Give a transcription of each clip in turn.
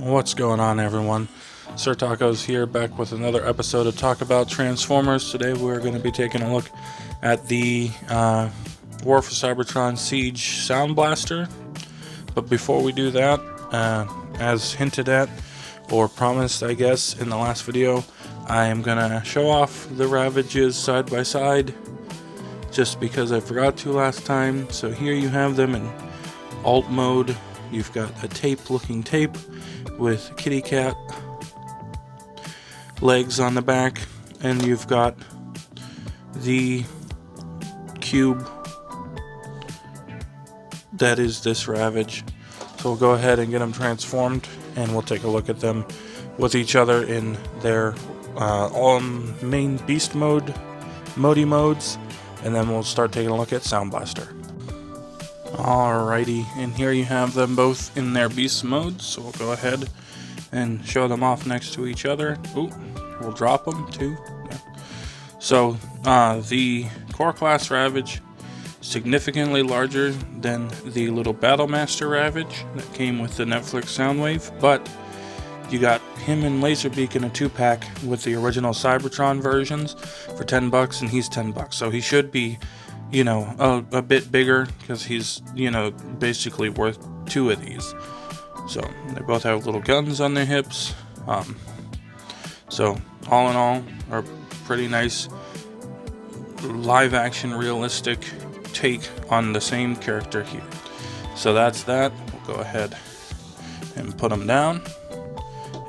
What's going on, everyone? Sir Taco's here, back with another episode of Talk About Transformers. Today we're going to be taking a look at the War for Cybertron Seige Soundblaster. But before we do that, as hinted at, or promised I guess, in the last video, I am going to show off the Ravages side by side, just because I forgot to last time. So here you have them in alt mode. You've got a tape-looking tape with kitty cat legs on the back, and you've got the cube that is this Ravage. So we'll go ahead and get them transformed, and we'll take a look at them with each other in their all main beast modes, and then we'll start taking a look at Soundblaster. Alrighty, and here you have them both in their beast modes, so we'll go ahead and show them off next to each other. Ooh, we'll drop them too. Yeah. So, the core class Ravage, significantly larger than the little Battlemaster Ravage that came with the Netflix Soundwave, but you got him and Laserbeak in a 2-pack with the original Cybertron versions for $10, and he's $10, so he should be, you know, a bit bigger, because he's, you know, basically worth 2 of these. So they both have little guns on their hips. So all in all, are pretty nice live action realistic take on the same character here. So that's that. We'll go ahead and put them down,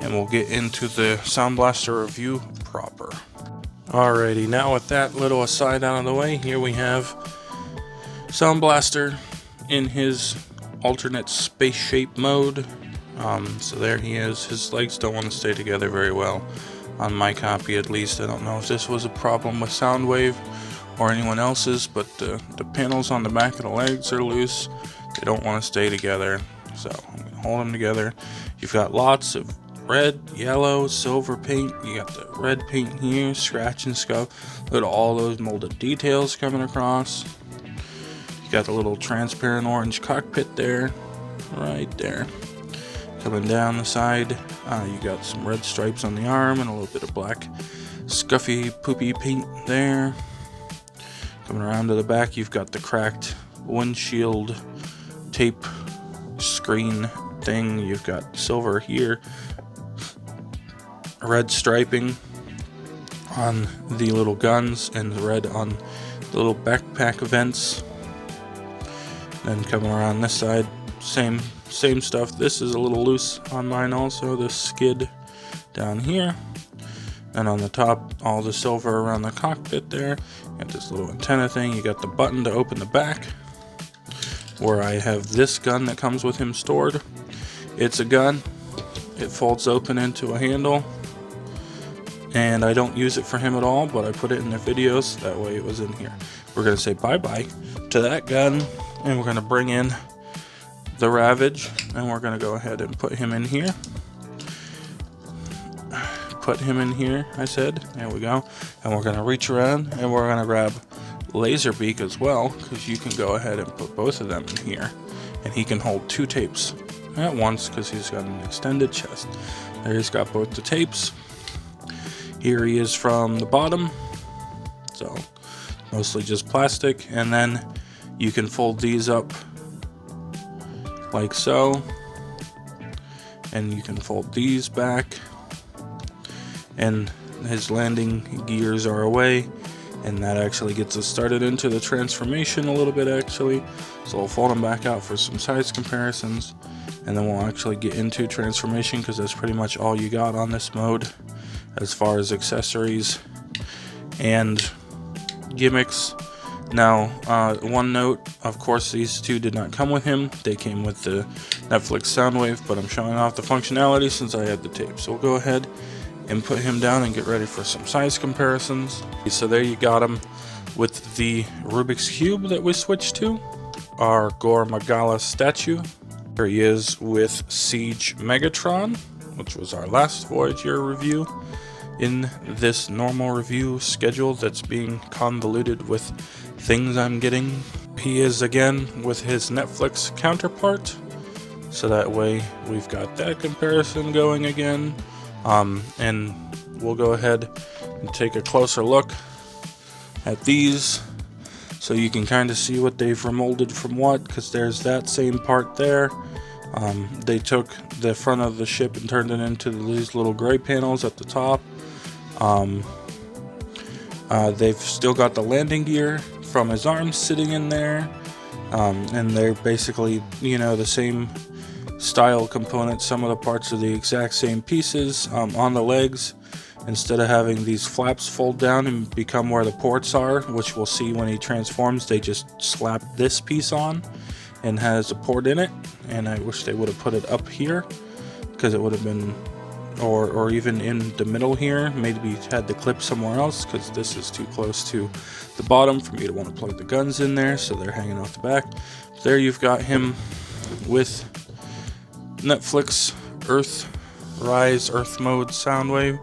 and we'll get into the Soundblaster review proper. Alrighty, now with that little aside out of the way, here we have Soundblaster in his alternate space shape mode. So there he is. His legs don't want to stay together very well, on my copy at least. I don't know if this was a problem with Soundwave or anyone else's, but the panels on the back of the legs are loose. They don't want to stay together, so I'm going to hold them together. You've got lots of red, yellow, silver paint. You got the red paint here, scratch and scuff. Look at all those molded details coming across. You got the little transparent orange cockpit there, right there. Coming down the side, you got some red stripes on the arm and a little bit of black scuffy poopy paint there. Coming around to the back, you've got the cracked windshield tape screen thing. You've got silver here, red striping on the little guns, and red on the little backpack vents. Then coming around this side, same stuff. This is a little loose on mine also, this skid down here. And on the top, all the silver around the cockpit there. You got this little antenna thing. You got the button to open the back, where I have this gun that comes with him stored. It's a gun. It folds open into a handle, and I don't use it for him at all, but I put it in the videos, that way it was in here. We're going to say bye-bye to that gun, and we're going to bring in the Ravage, and we're going to go ahead and put him in here. Put him in here, I said. There we go. And we're going to reach around, and we're going to grab Laserbeak as well, because you can go ahead and put both of them in here, and he can hold 2 tapes at once, because he's got an extended chest. There, he's got both the tapes. Here he is from the bottom, so mostly just plastic, and then you can fold these up like so, and you can fold these back, and his landing gears are away, and that actually gets us started into the transformation a little bit actually. So we'll fold them back out for some size comparisons, and then we'll actually get into transformation, because that's pretty much all you got on this mode as far as accessories and gimmicks. Now, one note, of course, these 2 did not come with him. They came with the Netflix Soundwave, but I'm showing off the functionality since I had the tape. So we'll go ahead and put him down and get ready for some size comparisons. So there you got him with the Rubik's Cube that we switched to, our Gore Magala statue. Here he is with Seige Megatron, which was our last Voyager review in this normal review schedule that's being convoluted with things I'm getting. He is again with his Netflix counterpart, So that way we've got that comparison going again. And we'll go ahead and take a closer look at these so you can kind of see what they've remolded from what, because there's that same part there. They took the front of the ship and turned it into these little gray panels at the top. They've still got the landing gear from his arms sitting in there, and they're basically, you know, the same style components. Some of the parts are the exact same pieces. On the legs, instead of having these flaps fold down and become where the ports are, which we'll see when he transforms, they just slap this piece on and has a port in it. And I wish they would have put it up here, because it would have been, or even in the middle here. Maybe had the clip somewhere else, because this is too close to the bottom for me to want to plug the guns in there, so they're hanging off the back. There you've got him with Netflix Earth mode Soundwave.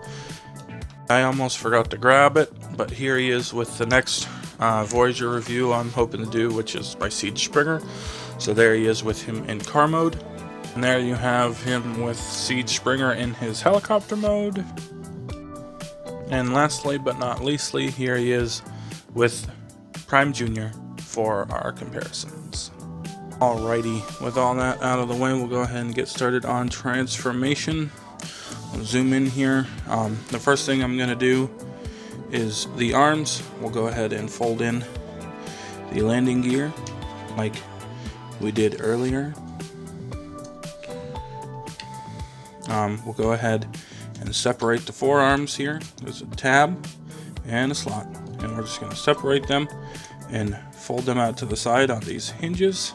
I almost forgot to grab it, but here he is with the next Voyager review I'm hoping to do, which is by Seige Springer. So there he is with him in car mode. And there you have him with Seige Springer in his helicopter mode. And lastly but not leastly, here he is with Prime Jr. for our comparisons. Alrighty, with all that out of the way, we'll go ahead and get started on transformation. I'll zoom in here. The first thing I'm going to do is the arms. We'll go ahead and fold in the landing gear like we did earlier. We'll go ahead and separate the forearms here. There's a tab and a slot, and we're just going to separate them and fold them out to the side on these hinges.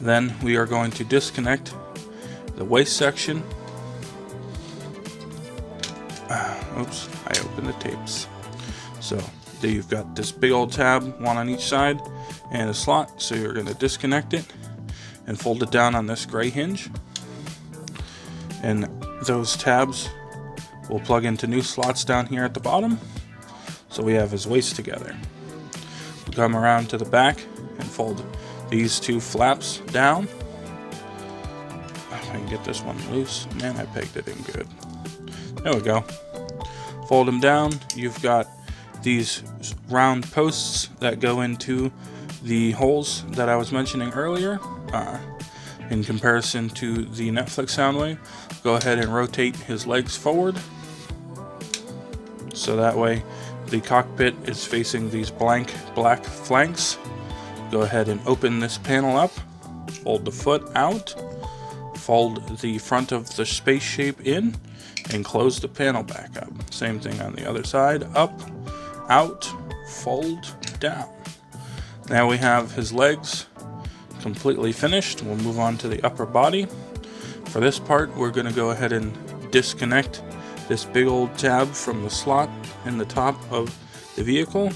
Then we are going to disconnect the waist section. Oops, I opened the tapes. So there you've got this big old tab, one on each side, and a slot. So you're going to disconnect it and fold it down on this gray hinge. And those tabs will plug into new slots down here at the bottom. So we have his waist together. We'll come around to the back and fold these two flaps down. If I can get this one loose. Man, I pegged it in good. There we go. Fold them down. You've got these round posts that go into the holes that I was mentioning earlier. In comparison to the Netflix Soundwave, go ahead and rotate his legs forward. So that way the cockpit is facing these black flanks. Go ahead and open this panel up, fold the foot out, fold the front of the spaceshape in, and close the panel back up. Same thing on the other side, up, out, fold, down. Now we have his legs completely finished. We'll move on to the upper body. For this part, we're going to go ahead and disconnect this big old tab from the slot in the top of the vehicle.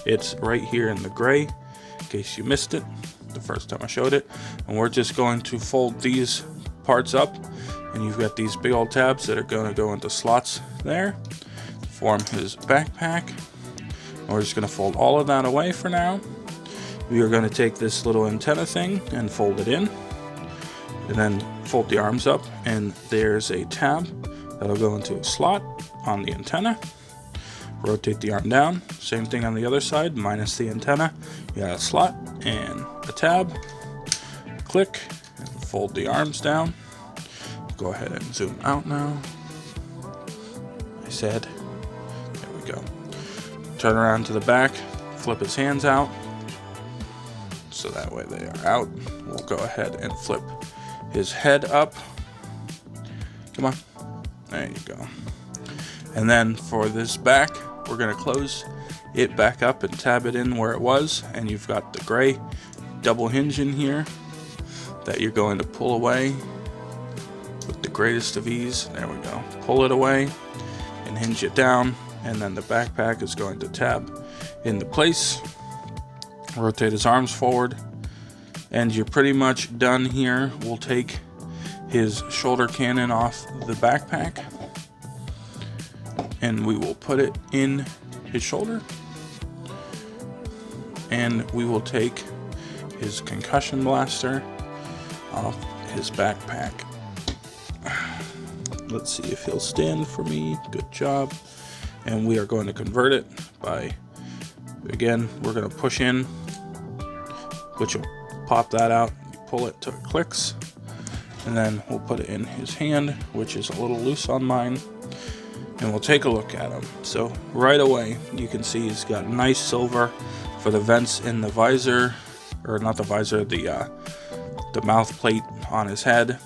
It's right here in the gray, in case you missed it the first time I showed it. And we're just going to fold these parts up, and you've got these big old tabs that are going to go into slots there, form his backpack. And we're just going to fold all of that away for now. We are going to take this little antenna thing and fold it in, and then fold the arms up, and there's a tab that'll go into a slot on the antenna. Rotate the arm down, same thing on the other side, minus the antenna. You got a slot and a tab. Click and fold the arms down. Go ahead and zoom out now. I said, there we go. Turn around to the back, flip his hands out. So that way they are out. We'll go ahead and flip his head up. Come on. There you go. And then for this back, we're going to close it back up and tab it in where it was. And you've got the gray double hinge in here that you're going to pull away with the greatest of ease. There we go. Pull it away and hinge it down. And then the backpack is going to tab into place. Rotate his arms forward, and you're pretty much done here. We'll take his shoulder cannon off the backpack, and we will put it in his shoulder, and we will take his concussion blaster, off his backpack. Let's see if he'll stand for me. Good job. And we are going to convert it by, again, we're going to push in, which will pop that out. You pull it till it clicks. And then we'll put it in his hand, which is a little loose on mine. And we'll take a look at him. So right away, you can see he's got nice silver for the vents in the visor, or not the visor, the mouth plate on his head.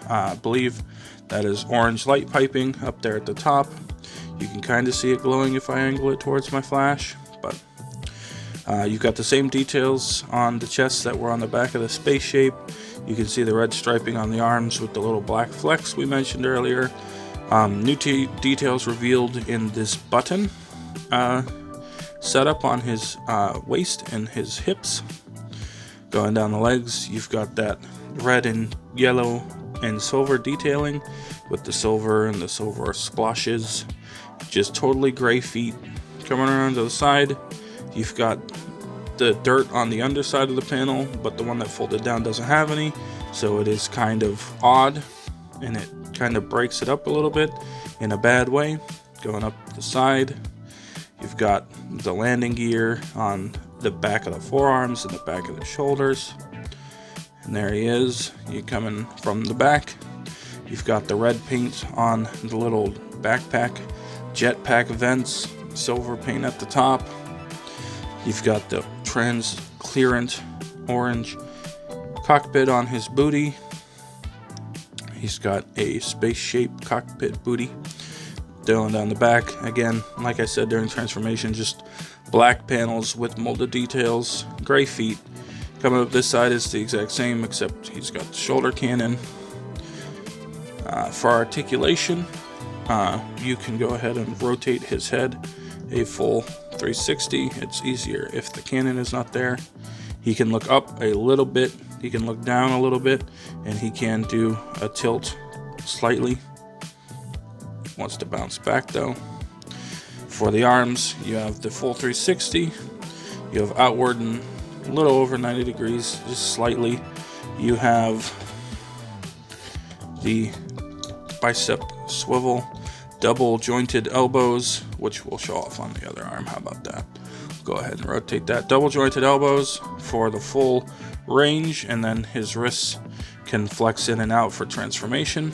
I believe that is orange light piping up there at the top. You can kind of see it glowing if I angle it towards my flash, but you've got the same details on the chest that were on the back of the spaceshape. You can see the red striping on the arms with the little black flecks we mentioned earlier. New details revealed in this button setup on his waist and his hips. Going down the legs, you've got that red and yellow and silver detailing with the silver and the silver splashes. Just totally gray feet. Coming around to the side, you've got the dirt on the underside of the panel, but the one that folded down doesn't have any, so it is kind of odd, and it kind of breaks it up a little bit in a bad way. Going up the side, you've got the landing gear on the back of the forearms and the back of the shoulders. And there he is. You coming from the back, you've got the red paint on the little backpack, jetpack vents, silver paint at the top. You've got the transparent orange cockpit on his booty. He's got a space-shaped cockpit booty. Going down the back, again, like I said during transformation, just black panels with molded details, gray feet. Coming up this side is the exact same, except he's got the shoulder cannon. For articulation, you can go ahead and rotate his head a full 360. It's easier if the cannon is not there. He can look up a little bit, he can look down a little bit, and he can do a tilt slightly. Wants to bounce back though. For the arms, you have the full 360. You have outward and a little over 90 degrees, just slightly. You have the bicep swivel, double jointed elbows, which will show off on the other arm. How about that? Go ahead and rotate that. Double jointed elbows for the full range, and then his wrists can flex in and out for transformation.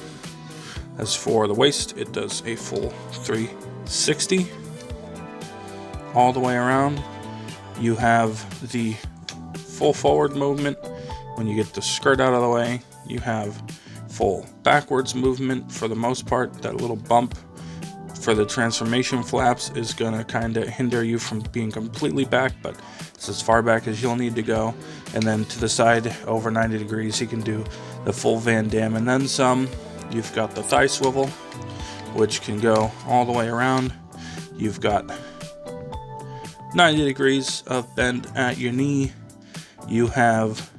As for the waist, it does a full 360 all the way around. You have the full forward movement when you get the skirt out of the way. You have full backwards movement for the most part. That little bump for the transformation flaps is going to kind of hinder you from being completely back, but it's as far back as you'll need to go. And then to the side, over 90 degrees, you can do the full Van Damme and then some. You've got the thigh swivel, which can go all the way around. You've got 90 degrees of bend at your knee. You have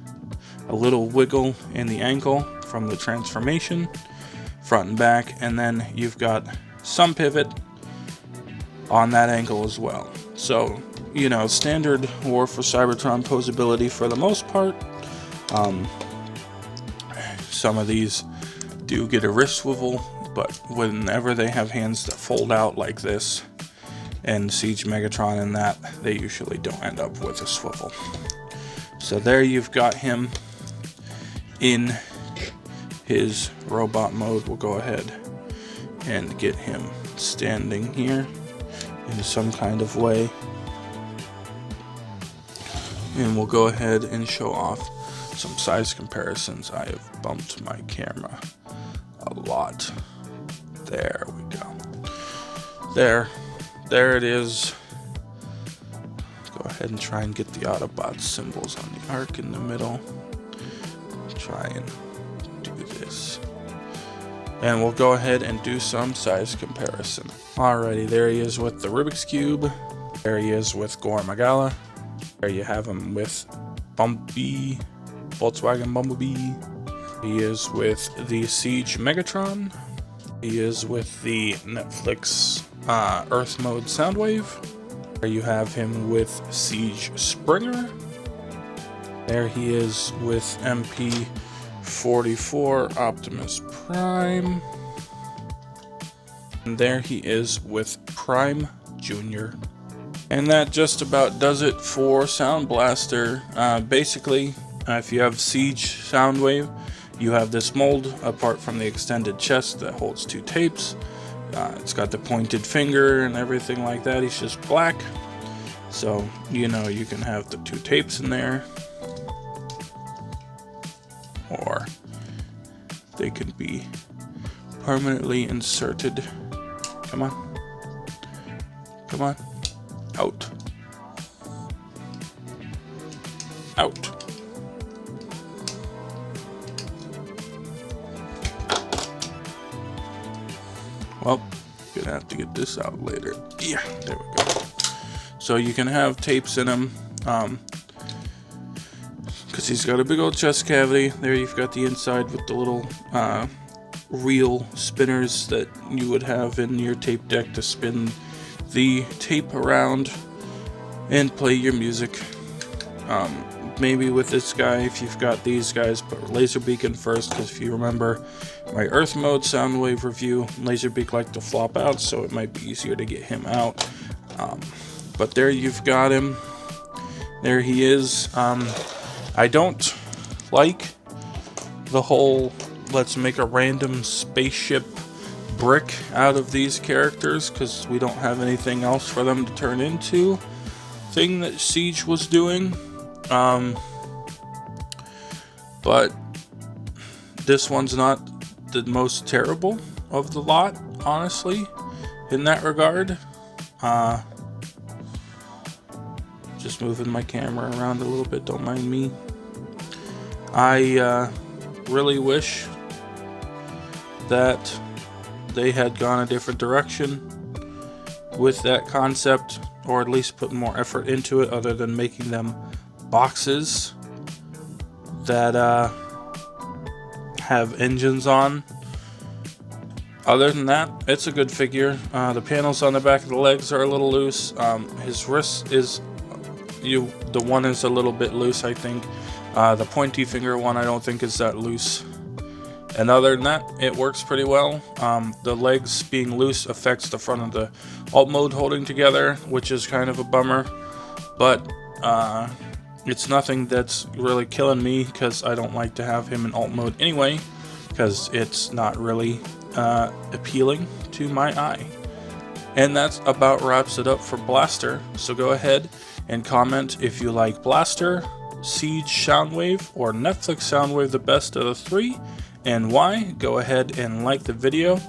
a little wiggle in the ankle from the transformation, front and back, and then you've got some pivot on that ankle as well. So, you know, standard War for Cybertron posability for the most part. Some of these do get a wrist swivel, but whenever they have hands that fold out like this, and Seige Megatron and that, they usually don't end up with a swivel. So there you've got him in his robot mode. We'll go ahead and get him standing here in some kind of way. And we'll go ahead and show off some size comparisons. I have bumped my camera a lot. There we go. There it is. Go ahead and try and get the Autobot symbols on the arc in the middle. Try and do this. And we'll go ahead and do some size comparison. Alrighty, there he is with the Rubik's Cube. There he is with Gore Magala. There you have him with Bumblebee, Volkswagen Bumblebee. He is with the Seige Megatron. He is with the Netflix Earth Mode Soundwave. There you have him with Seige Springer. There he is with MP 44 Optimus Prime. And there he is with Prime Jr. And that just about does it for Soundblaster. Basically, if you have Seige Soundwave, you have this mold apart from the extended chest that holds 2 tapes. It's got the pointed finger and everything like that. He's just black. So, you know, you can have the 2 tapes in there. Or they could be permanently inserted. Come on. Come on. Out. Out. Well, gonna have to get this out later. Yeah, there we go. So you can have tapes in him, because he's got a big old chest cavity. There you've got the inside with the little reel spinners that you would have in your tape deck to spin the tape around and play your music. Maybe with this guy, if you've got these guys, put Laserbeak in first, because if you remember my Earth mode Soundwave review, Laserbeak liked to flop out, so it might be easier to get him out. But there you've got him. There he is. I don't like the whole let's make a random spaceship brick out of these characters because we don't have anything else for them to turn into thing that Seige was doing. But this one's not the most terrible of the lot, honestly, in that regard. Just moving my camera around a little bit, don't mind me. I really wish that they had gone a different direction with that concept, or at least put more effort into it other than making them boxes that have engines on. Other than that, it's a good figure. The panels on the back of the legs are a little loose. His wrist is the one is a little bit loose, I think. The pointy finger one I don't think is that loose. And other than that, it works pretty well. The legs being loose affects the front of the alt mode holding together, which is kind of a bummer. But it's nothing that's really killing me, because I don't like to have him in alt mode anyway, because it's not really appealing to my eye. And that about wraps it up for Blaster. So go ahead and comment if you like Blaster, Seige Soundwave, or Netflix Soundwave the best of the 3, and why. Go ahead and like the video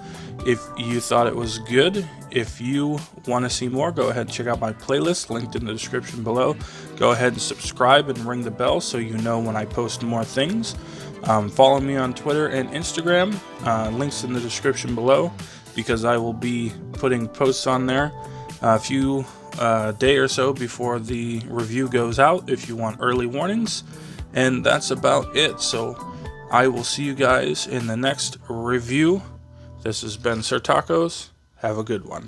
if you thought it was good. If you want to see more, go ahead and check out my playlist linked in the description below. Go ahead and subscribe and ring the bell so you know when I post more things. Follow me on Twitter and Instagram, links in the description below, because I will be putting posts on there a few day or so before the review goes out if you want early warnings. And that's about it. So I will see you guys in the next review. This has been Sir Tacos. Have a good one.